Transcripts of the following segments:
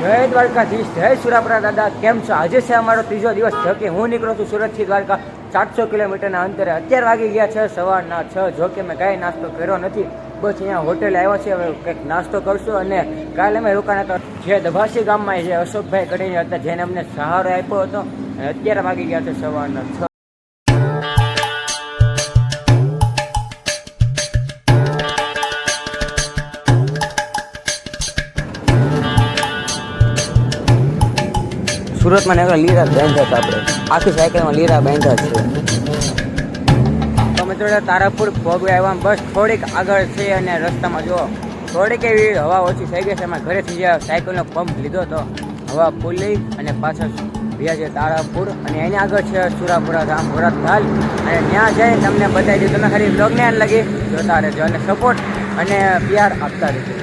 જય દ્વારકાધીશ, જય સુરાપરા દાદા. કેમ છો? આજે છે અમારો ત્રીજો દિવસ. જોકે હું નીકળું છું સુરતથી દ્વારકા 700 કિલોમીટરના અંતરે. અત્યારે વાગી ગયા છે સવારના 6. જોકે મેં કાંઈ નાસ્તો કર્યો નથી, બસ અહીંયા હોટેલે આવ્યા છે. હવે કંઈક નાસ્તો કરશું. અને કાલે અમે રોકાણા હતા જે દભાસી ગામમાં જે અશોકભાઈ કરીને હતા, જેને અમને સહારો આપ્યો હતો. અને અત્યારે વાગી ગયા છે સવારના 6. સુરતમાં ને લીરા બાંધ્યા હતા આપણે, આખી સાયકલમાં લીરા બાંધ્યા છે. તો મિત્રો તારાપુર ભોગવે આવ્યા, બસ થોડીક આગળ છે. અને રસ્તામાં જુઓ થોડીક એવી હવા ઓછી થઈ ગઈ છે. અમે ઘરેથી જે સાયકલનો પંપ લીધો હતો, હવા ફૂલ લઈ અને પાછળ ભ્યા છે તારાપુર. અને એની આગળ છે સુરાપુરા ધામ વરતધાલ. અને ત્યાં જઈને તમને બતાવી દીધું. તમે ખાલી બ્લોગને આન લગી જોતા રહેજો અને સપોર્ટ અને પ્યાર આપતા રહેજો.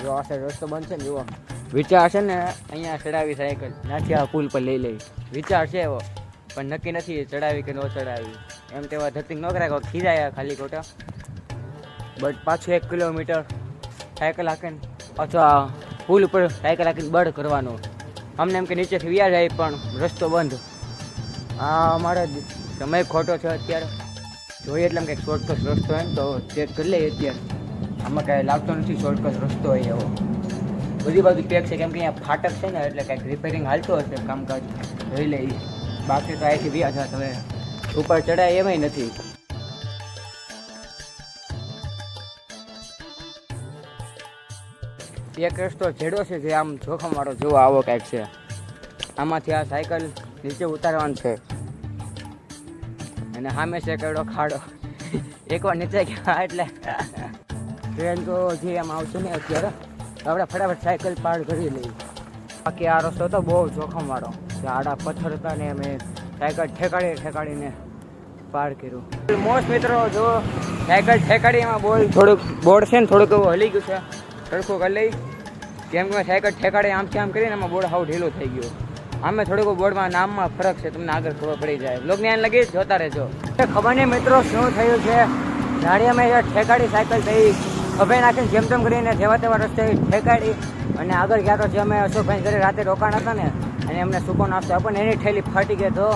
જો આ સાઈડ રસ્તો બંધ છે ને, જુઓ વિચાર છે ને અહીંયા ચડાવી સાયકલ નાથી આ પુલ પર લઈ લઈ. વિચાર છે એવો, પણ નક્કી નથી ચડાવી કે ન ચડાવી. એમ તેવા ધતિંગ ન કરાય, ખીજાયા ખાલી ખોટા. બટ પાછું 1 કિલોમીટર સાયકલ હાંકીને પાછો આ પુલ ઉપર સાયકલ હાંકીને બળ કરવાનું. અમને એમ કે નીચેથી વ્યા જાય, પણ રસ્તો બંધ. આ અમારો સમય ખોટો છે અત્યારે. જોઈએ એટલે કંઈક શોર્ટકટ રસ્તો હોય ને તો ચેક કરી લઈએ. અત્યારે આમાં કાંઈ લાગતો નથી શોર્ટકટ રસ્તો હોય એવો. બધી બાજુ પેક છે, કેમ કે અહીંયા ફાટક છે ને, એટલે કાંઈક રિપેરિંગ હાલતો હશે કામકાજ. જોઈ લઈ. બાકી તો અહીંથી વ્યા છે. હવે ઉપર ચડાય એમાંય નથી. એક રસ્તો છેડો છે જે આમ જોખમવાળો જોવા આવો કાંઈક છે. આમાંથી આ સાયકલ નીચે ઉતારવાનું છે. અને સામે છે કેવડો ખાડો. એકવાર નીચે ગયા એટલે ટ્રેન તો જે આમ આવશે ને અત્યારે, આપણે ફટાફટ સાયકલ પાર કરી લઈએ. બાકી આ રસ્તો તો બહુ જોખમવાળો. આડા પથ્થર હતા ને અમે સાયકલ ઠેકાડીને પાર કર્યું. મોસ્ટ મિત્રો જો સાયકલ ઠેકાડી, એમાં બોર્ડ છે ને થોડુંક એવું હલી ગયું છે. સરખું કરી લઈ, કેમ કે સાયકલ ઠેકાડી આમથી આમ કરીને એમાં બોર્ડ હાવ ઢીલું થઈ ગયું. આમે થોડુંક બોર્ડમાં નામમાં ફરક છે, તમને આગળ ખબર પડી જાય. લોક ને લગી જોતા રહેજો. ખબર નહીં મિત્રો શું થયું છે. જાણી અમે ઠેકાડી સાયકલ થઈ ખભે નાખીને જેમ તેમ કરીને જેવા તેવા રસ્તે ઠેકાડી અને આગળ ગયા. તો જે અમે અશોકભાઈ ઘરે રાતે રોકાણ હતા ને, અને એમને સૂકો નાસ્તો આપ્યો ને, એની ઠેલી ફાટી ગઈ. તો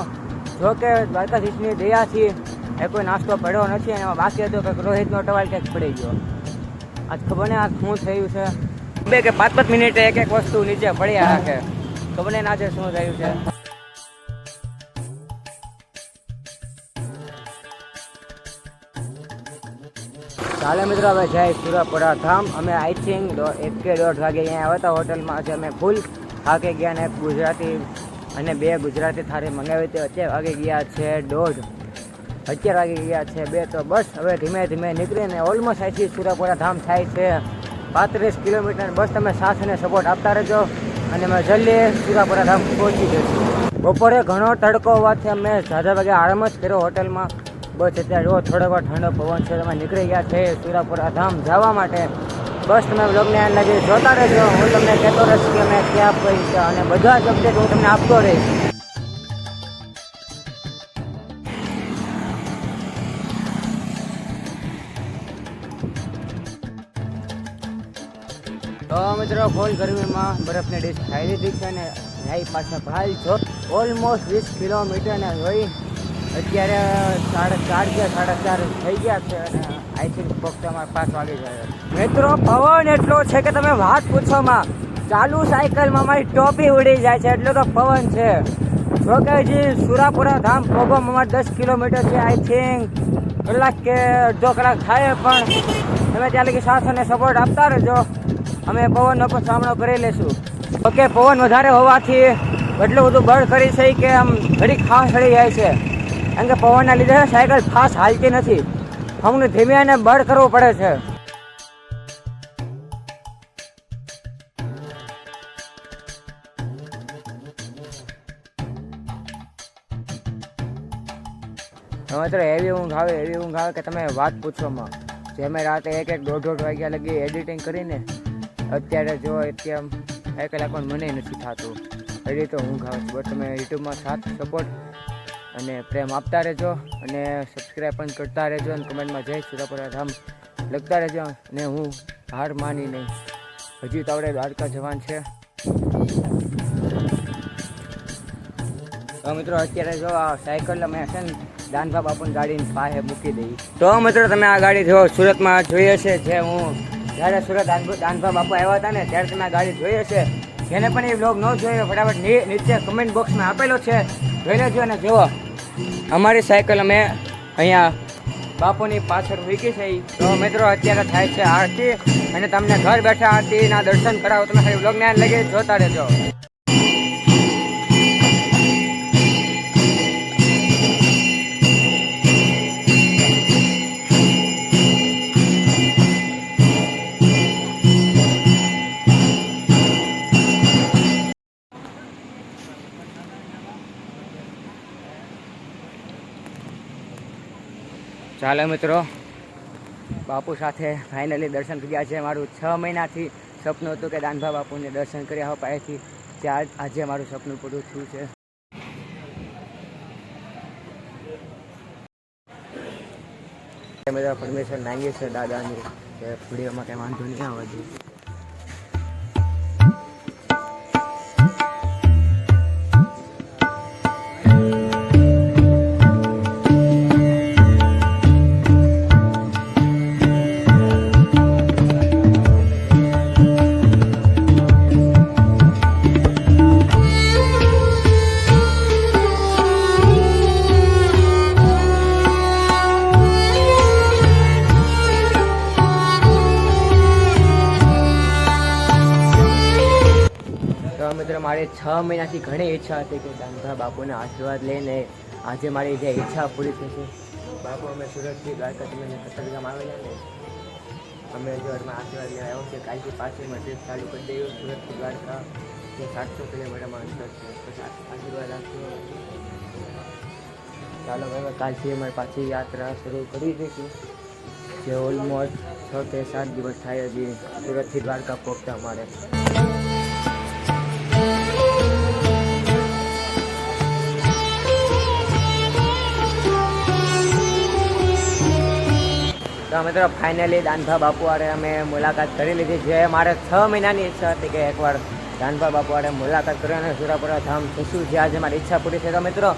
જો કે દ્વારકાધીશની દયાથી એ કોઈ નાસ્તો પડ્યો નથી. અને એમાં બાકી હતો કે રોહિતનો ટવાલ કંઈક પડી ગયો. આજ ખબર ને આ શું થયું છે. 2 કે 5 મિનિટે એક વસ્તુ નીચે પડ્યા રાખે. ખબર ને આજે શું થયું છે. ચાલે મિત્રો હવે જાય સુરાપુરા ધામ. અમે આઈ થિંક 1 કે 1.5 વાગે અહીંયા આવ્યા હતા હોટલમાં. આજે અમે ફૂલ થાકી ગયા ને ગુજરાતી અને 2 ગુજરાતી થાળી મંગાવી હતી. અત્યારે વાગી ગયા છે 1:30. અત્યારે વાગી ગયા છે 2. તો બસ હવે ધીમે ધીમે નીકળીને ઓલમોસ્ટ અહીંથી સુરાપુરા ધામ થાય છે 35 કિલોમીટર. બસ તમે સાથ અને સપોર્ટ આપતા રહેજો અને અમે જલ્દી સુરાપુરા ધામ પહોંચી જઈશું. બપોરે ઘણો તડકો હોવાથી અમે ઝાઝા વાગે આરામ જ કર્યો હોટલમાં. બસ અત્યારે જો થોડોક ઠંડો પવન છે. તમે નીકળી ગયા છે સુરાપુરા ધામ જવા માટે. બસ તમે બ્લોગને આન લગી જોતા રહેજો. હું તમને કહેતો રહીશ કે અમે ક્યાં પહોંચ્યા અને બધા જ અપડેટ હું તમને આપતો રહીશ. તો મિત્રો ફૂલ ગરમીમાં બરફની ડીશ ખાઈ લીધી છે અને અહીં પાછા ભાઈ જો ઓલમોસ્ટ 20 કિલોમીટર ને હોય. અત્યારે 4:30 કે 4:30 થઈ ગયા છે. અને આઈ થિંક ફક્ત અમારે 5 વાગી જાય. મિત્રો પવન એટલો છે કે તમે વાત પૂછોમાં. ચાલુ સાયકલમાં મારી ટોપી ઉડી જાય છે, એટલો તો પવન છે. જો કે હજી સુરાપુરા ધામ પગોમાં અમારે 10 કિલોમીટર છે. આઈ થિંક કલાક કે અડધો કલાક થાય. પણ તમે ત્યાં લગી સાથ અને સપોર્ટ આપતા રહેજો. અમે પવનનો પણ સામનો કરી લઈશું. ઓકે, પવન વધારે હોવાથી એટલું બધું બળ કરી છે કે આમ ઘડી ખાસ ચડી જાય છે. કારણ કે પવનના લીધે સાયકલ ફાસ્ટ હાલતી નથી. અમને ધીમે અને બળ કરવું પડે છે. મિત્રો એવી ઊંઘ આવે કે તમે વાત પૂછોમાં. જે મેં રાતે 1-1 વાગ્યા લગી એડિટિંગ કરીને અત્યારે જો અત્યારે 1 કલાક પણ મને નથી થતું. એડી તો ઊંઘ આવે છે. બટ તમે યુટ્યુબમાં સાથ સપોર્ટ અને પ્રેમ આપતા રહેજો અને સબસ્ક્રાઈબ પણ કરતા રહેજો અને કમેન્ટમાં જય સુરાપુરા ધામ લખતા રહેજો. અને હું હાર માની નહીં, હજી તો આપણે દ્વારકા જવાન છે. તો મિત્રો અત્યારે જો આ સાયકલ અમે છે ને દાનભા બાપુની ગાડીની પાસે મૂકી દઈ. તો મિત્રો તમે આ ગાડી જો સુરતમાં જોઈએ છે, જે હું જ્યારે સુરત દાનભા બાપુ આવ્યા હતા ને ત્યારે તમે આ ગાડી જોઈએ છે. જેને પણ એ બ્લોગ ન જોયો ફટાફટ નીચે કમેન્ટ બોક્સમાં આપેલો છે, જોઈ લેજો. અને જુઓ અમારી સાયકલ અમે અહીંયા બાપુની પાછળ મૂકી છે. તો મિત્રો અત્યારે થાય છે આરતી અને તમને ઘર બેઠા આરતીના દર્શન કરાવો. તમે ખાલી બ્લોગને લગી જોતા રહેજો. ચાલો મિત્રો, બાપુ સાથે ફાઇનલી દર્શન થઈ ગયા છે. મારું 6 મહિનાથી સપનું હતું કે દાનભા બાપુને દર્શન કર્યા હો પાસેથી, ત્યાં આજે મારું સપનું પૂરું થયું છે. બધા પરમિશન માંગીએ છે દાદાની કે વિડીયોમાં કંઈ વાંધો નહીં આવવા જોઈએ. મિત્રો મારી 6 મહિનાથી ઘણી ઈચ્છા હતી કે દાનભા બાપુના આશીર્વાદ લઈને આજે મારી જે ઈચ્છા પૂરી થશે. બાપુ અમે સુરતથી દ્વારકા તમે કતારગામ આવેલા ને, અમે જો આશીર્વાદ લેવા આવ્યો છે. કાલથી પાછી ટ્રીપ ચાલુ કરી દઈએ સુરતથી દ્વારકા, જે 700 કિલોમીટરમાં અંતર છે. પછી આશીર્વાદ આપશો. ચાલો હવે કાલથી અમારી પાછી યાત્રા શરૂ કરી દઈશું, જે ઓલમોસ્ટ 6 કે 7 દિવસ થાય હજી સુરતથી દ્વારકા પહોંચતા અમારે. તો મિત્રો ફાઇનલી દાનભા બાપુ વાળે અમે મુલાકાત કરી લીધી. જે મારે 6 મહિનાની ઈચ્છા હતી કે એકવાર દાનભા બાપુ વાળે મુલાકાત કરી અને સુરાપુરા ધામ જશું, જે આજે મારી ઈચ્છા પૂરી થઈ. તો મિત્રો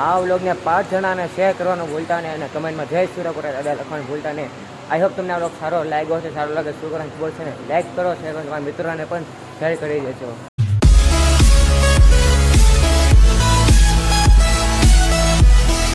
આ વ્લોગને 5 જણાને શેર કરવાનું ભૂલતા નહીં અને કમેન્ટમાં જય સુરાપુરા દાદા લખવાનું ભૂલતા નહીં. આઈ હોપ તમને આ વ્લોગ સારો લાગ્યો હશે. સારો લાગે શું કરવાનું ખબર છે ને, લાઈક કરો, શેર કરો, તમારા મિત્રોને પણ શેર કરી દેજો.